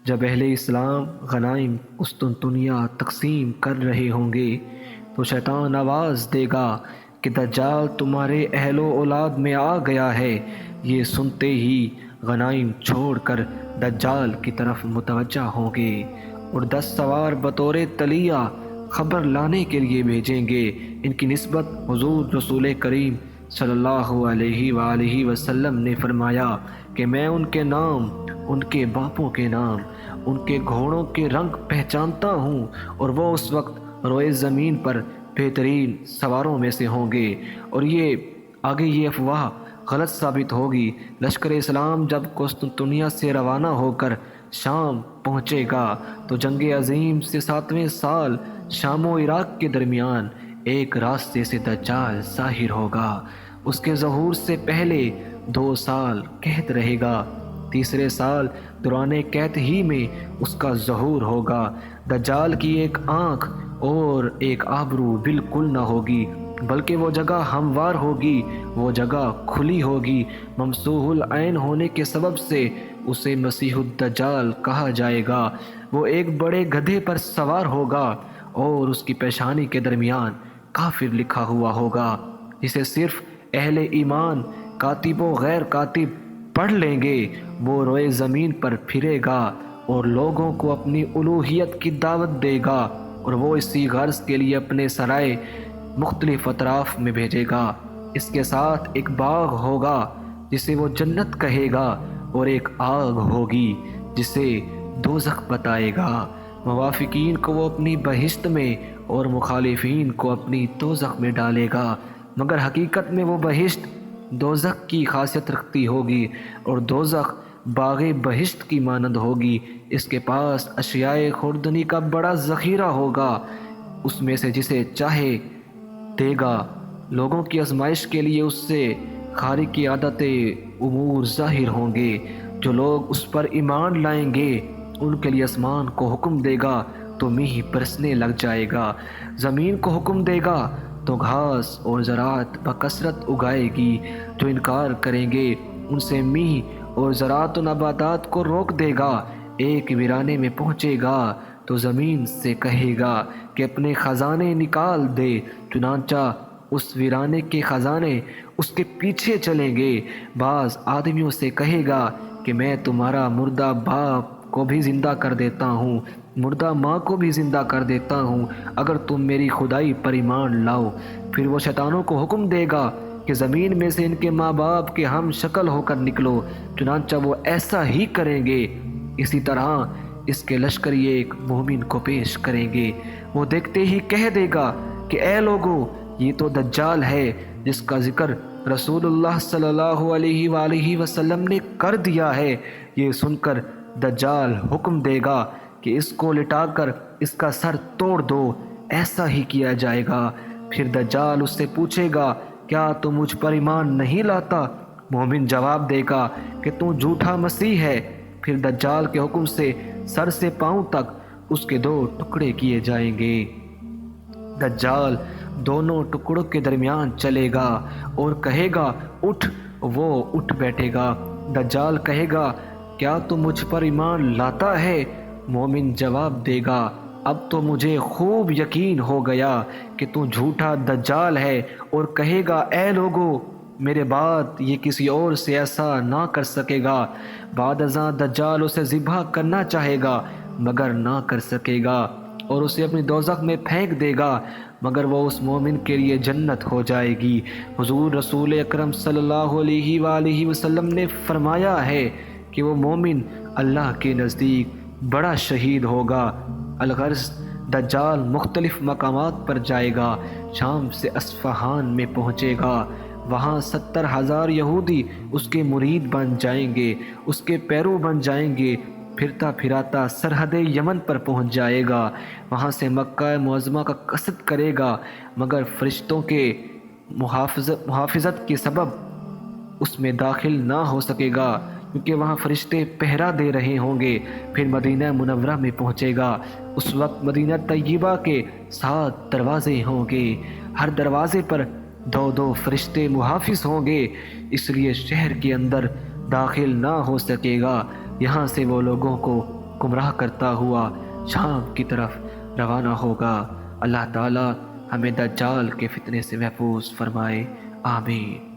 جب اہل اسلام غنائم قسطنطنیہ تقسیم کر رہے ہوں گے تو شیطان آواز دے گا کہ دجال تمہارے اہل و اولاد میں آ گیا ہے۔ یہ سنتے ہی غنائم چھوڑ کر دجال کی طرف متوجہ ہوں گے اور 10 سوار بطور تلیہ خبر لانے کے لیے بھیجیں گے۔ ان کی نسبت حضور رسول کریم صلی اللہ علیہ وآلہ وسلم نے فرمایا کہ میں ان کے نام، ان کے باپوں کے نام، ان کے گھوڑوں کے رنگ پہچانتا ہوں، اور وہ اس وقت روئے زمین پر بہترین سواروں میں سے ہوں گے۔ اور آگے یہ افواہ غلط ثابت ہوگی۔ لشکر اسلام جب قسطنطنیہ سے روانہ ہو کر شام پہنچے گا تو جنگ عظیم سے 7ویں سال شام و عراق کے درمیان ایک راستے سے دجال ظاہر ہوگا۔ اس کے ظہور سے پہلے 2 سال قحط رہے گا۔ تیسرے سال دوران قحط ہی میں اس کا ظہور ہوگا۔ دجال کی ایک آنکھ اور ایک آبرو بالکل نہ ہوگی، بلکہ وہ جگہ ہموار ہوگی، وہ جگہ کھلی ہوگی۔ ممسوح العین ہونے کے سبب سے اسے مسیح الدجال کہا جائے گا۔ وہ ایک بڑے گدھے پر سوار ہوگا اور اس کی پیشانی کے درمیان کافر لکھا ہوا ہوگا، جسے صرف اہل ایمان کاتب و غیر کاتب پڑھ لیں گے۔ وہ روئے زمین پر پھرے گا اور لوگوں کو اپنی الوہیت کی دعوت دے گا، اور وہ اسی غرض کے لیے اپنے سرائے مختلف اطراف میں بھیجے گا۔ اس کے ساتھ ایک باغ ہوگا جسے وہ جنت کہے گا، اور ایک آگ ہوگی جسے دوزخ بتائے گا۔ موافقین کو وہ اپنی بہشت میں اور مخالفین کو اپنی دوزخ میں ڈالے گا، مگر حقیقت میں وہ بہشت دوزخ کی خاصیت رکھتی ہوگی، اور دوزخ باغ بہشت کی مانند ہوگی۔ اس کے پاس اشیاء خوردنی کا بڑا ذخیرہ ہوگا، اس میں سے جسے چاہے دے گا۔ لوگوں کی آزمائش کے لیے اس سے خارق کی عادت امور ظاہر ہوں گے۔ جو لوگ اس پر ایمان لائیں گے ان کے لیے آسمان کو حکم دے گا تو میںہ برسنے لگ جائے گا، زمین کو حکم دے گا تو گھاس اور زراعت بکثرت اگائے گی۔ جو انکار کریں گے ان سے میںہ اور زراعت و نباتات کو روک دے گا۔ ایک ویرانے میں پہنچے گا تو زمین سے کہے گا کہ اپنے خزانے نکال دے، چنانچہ اس ویرانے کے خزانے اس کے پیچھے چلیں گے۔ بعض آدمیوں سے کہے گا کہ میں تمہارا مردہ باپ کو بھی زندہ کر دیتا ہوں، مردہ ماں کو بھی زندہ کر دیتا ہوں، اگر تم میری خدائی پر ایمان لاؤ۔ پھر وہ شیطانوں کو حکم دے گا کہ زمین میں سے ان کے ماں باپ کے ہم شکل ہو کر نکلو، چنانچہ وہ ایسا ہی کریں گے۔ اسی طرح اس کے لشکر ایک مومن کو پیش کریں گے۔ وہ دیکھتے ہی کہہ دے گا کہ اے لوگو، یہ تو دجال ہے جس کا ذکر رسول اللہ صلی اللہ علیہ وآلہ وسلم نے کر دیا ہے۔ یہ سن کر دجال حکم دے گا کہ اس کو لٹا کر اس کا سر توڑ دو۔ ایسا ہی کیا جائے گا۔ پھر دجال اس سے پوچھے گا کیا تو مجھ پر ایمان نہیں لاتا؟ مومن جواب دے گا کہ تو جھوٹا مسیح ہے۔ پھر دجال کے حکم سے سر سے پاؤں تک اس کے 2 ٹکڑے کیے جائیں گے۔ دجال دونوں ٹکڑوں کے درمیان چلے گا اور کہے گا اٹھ، وہ اٹھ بیٹھے گا۔ دجال کہے گا کیا تو مجھ پر ایمان لاتا ہے؟ مومن جواب دے گا اب تو مجھے خوب یقین ہو گیا کہ تو جھوٹا دجال ہے، اور کہے گا اے لوگو، میرے بعد یہ کسی اور سے ایسا نہ کر سکے گا۔ بعد ازاں دجال اسے ذبح کرنا چاہے گا مگر نہ کر سکے گا، اور اسے اپنی دوزخ میں پھینک دے گا، مگر وہ اس مومن کے لیے جنت ہو جائے گی۔ حضور رسول اکرم صلی اللہ علیہ وآلہ وسلم نے فرمایا ہے کہ وہ مومن اللہ کے نزدیک بڑا شہید ہوگا۔ الغرض دجال مختلف مقامات پر جائے گا۔ شام سے اصفہان میں پہنچے گا، وہاں 70,000 یہودی اس کے مرید بن جائیں گے، اس کے پیرو بن جائیں گے۔ پھرتا پھراتا سرحد یمن پر پہنچ جائے گا، وہاں سے مکہ معظمہ کا قصد کرے گا، مگر فرشتوں کے محافظت کے سبب اس میں داخل نہ ہو سکے گا، کیونکہ وہاں فرشتے پہرا دے رہے ہوں گے۔ پھر مدینہ منورہ میں پہنچے گا۔ اس وقت مدینہ طیبہ کے 7 دروازے ہوں گے، ہر دروازے پر 2 فرشتے محافظ ہوں گے، اس لیے شہر کے اندر داخل نہ ہو سکے گا۔ یہاں سے وہ لوگوں کو گمراہ کرتا ہوا شام کی طرف روانہ ہوگا۔ اللہ تعالی ہمیں دجال کے فتنے سے محفوظ فرمائے، آمین۔